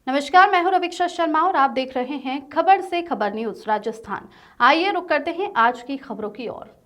नमस्कार, मैं हूं रवीक्षा शर्मा और आप देख रहे हैं खबर से खबर न्यूज राजस्थान। आइए रुक करते हैं आज की खबरों की ओर।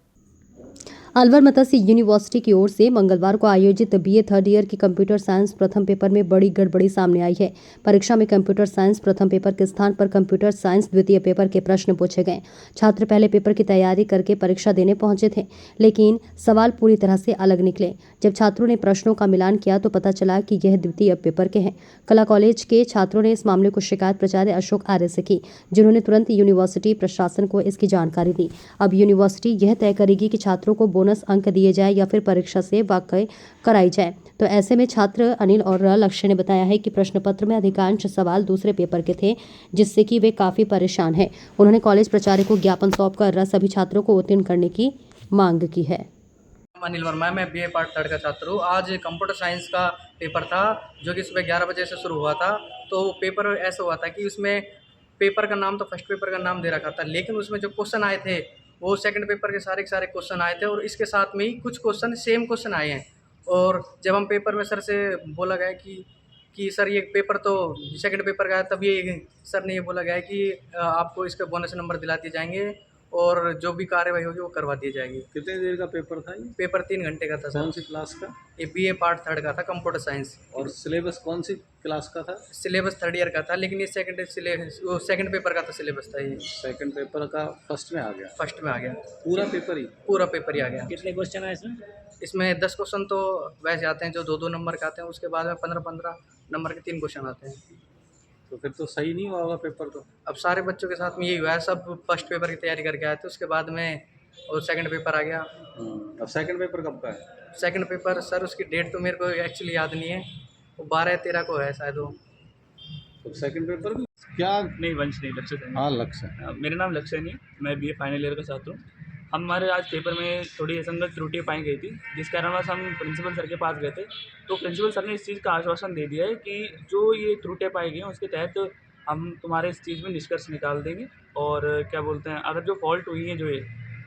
अलवर मत्स्य यूनिवर्सिटी की ओर से मंगलवार को आयोजित बीए थर्ड ईयर की कंप्यूटर साइंस प्रथम पेपर में बड़ी गड़बड़ी सामने आई है। परीक्षा में कंप्यूटर साइंस प्रथम पेपर के स्थान पर कंप्यूटर साइंस द्वितीय पेपर के प्रश्न पूछे गए। छात्र पहले पेपर की तैयारी करके परीक्षा देने पहुंचे थे, लेकिन सवाल पूरी तरह से अलग निकले। जब छात्रों ने प्रश्नों का मिलान किया तो पता चला कि यह द्वितीय पेपर के हैं। कला कॉलेज के छात्रों ने इस मामले को शिकायत प्राचार्य अशोक आर्य से की, जिन्होंने तुरंत यूनिवर्सिटी प्रशासन को इसकी जानकारी दी। अब यूनिवर्सिटी यह तय करेगी कि छात्रों को बोनस अंक दिए जाए या फिर परीक्षा से वाकई कराई जाए। तो ऐसे में छात्र अनिल और लक्ष्य ने बताया है कि प्रश्न पत्र में अधिकांश सवाल दूसरे पेपर के थे, जिससे कि वे काफी परेशान हैं। उन्होंने कॉलेज प्राचार्य को ज्ञापन सौंपकर सभी छात्रों को उत्तीर्ण करने की मांग की है। अनिल वर्मा है, मैं बीए पार्ट थर्ड का छात्र हूँ। आज कंप्यूटर साइंस का पेपर था जो कि सुबह 11 बजे से शुरू हुआ था। तो पेपर ऐसा हुआ था कि उसमें पेपर का नाम तो फर्स्ट पेपर का नाम दे रखा था, लेकिन उसमें जो क्वेश्चन आए थे वो सेकंड पेपर के सारे क्वेश्चन आए थे और इसके साथ में ही कुछ क्वेश्चन सेम क्वेश्चन आए हैं। और जब हम पेपर में सर से बोला गया कि सर ये पेपर तो सेकंड पेपर का है, तब ये सर ने ये बोला गया है कि आपको इसके बोनस नंबर दिला दिए जाएंगे और जो भी कार्यवाही होगी वो करवा दी जाएगी। कितनी देर का पेपर था ये? पेपर 3 घंटे का था सर। कौन सी क्लास का? ये बीए पार्ट थर्ड का था, कंप्यूटर साइंस। और सिलेबस कौन सी क्लास का था? सिलेबस थर्ड ईयर का था, लेकिन ये सेकंड पेपर का तो सिलेबस था, ये सेकंड पेपर का फर्स्ट में आ गया? फर्स्ट में आ गया। पूरा पेपर ही आ गया। कितने क्वेश्चन आए इसमें? इसमें 10 क्वेश्चन तो वैसे आते हैं जो 2-2 नंबर के आते हैं, उसके बाद में 15-15 नंबर के 3 क्वेश्चन आते हैं। तो फिर तो सही नहीं हुआ होगा पेपर तो। अब सारे बच्चों के साथ में यही हुआ है, सब फर्स्ट पेपर की तैयारी करके आए थे, उसके बाद में और सेकंड पेपर आ गया। अब सेकंड पेपर कब का है? सेकंड पेपर सर उसकी डेट तो मेरे को एक्चुअली याद नहीं है, वो 12-13 को है शायद वो। तो सेकंड पेपर भी क्या? नहीं, वंश नहीं, लक्ष्य सैनी। हाँ, लक्ष्य। मेरा नाम लक्ष्य नहीं है, मैं बीए फाइनल ईयर का छात्र हूँ। हमारे आज पेपर में थोड़ी असंगत त्रुटियाँ पाई गई थी, जिस कारणवश हम प्रिंसिपल सर के पास गए थे। तो प्रिंसिपल सर ने इस चीज़ का आश्वासन दे दिया है कि जो ये त्रुटियाँ पाई गई हैं उसके तहत हम तुम्हारे इस चीज़ में निष्कर्ष निकाल देंगे। और क्या बोलते हैं, अगर जो फॉल्ट हुई है जो ये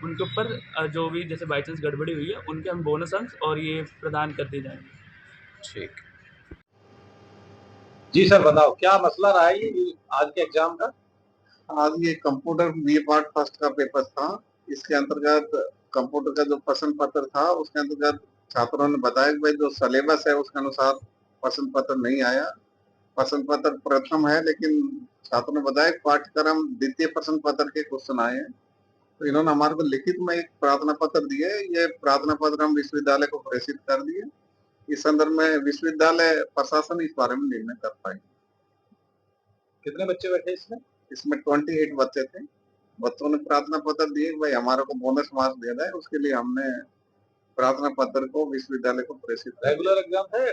उनके ऊपर जो भी जैसे बाई चांस गड़बड़ी हुई है उनके हम बोनस अंक और ये प्रदान कर दिए जाएंगे। ठीक। जी सर, बताओ क्या मसला रहा है ये आज के एग्जाम का? आज ये कंप्यूटर बीए पार्ट फर्स्ट का पेपर था। इसके अंतर्गत कंप्यूटर का जो प्रश्न पत्र था उसके अंतर्गत छात्रों ने बताया कि भाई जो सिलेबस है उसके अनुसार प्रश्न पत्र नहीं आया। प्रश्न पत्र प्रथम है, लेकिन छात्रों ने बताया कि पाठ्यक्रम द्वितीय प्रश्न पत्र के क्वेश्चन आए हैं। तो इन्होंने हमारे को लिखित में एक प्रार्थना पत्र दिए। ये प्रार्थना पत्र हम विश्वविद्यालय को प्रेषित कर दिए। इस संदर्भ में विश्वविद्यालय प्रशासन इस बारे में निर्णय कर पाएगी। कितने बच्चे बैठे इसमें? इसमें 28 बच्चे थे। बच्चों ने प्रार्थना पत्र दिए भाई हमारे को बोनस मार्क्स देना है, उसके लिए हमने प्रार्थना पत्र को विश्वविद्यालय को प्रेषित रेगुलर एग्जाम था या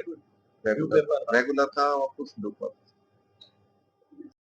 रेगुलर था और कुछ दो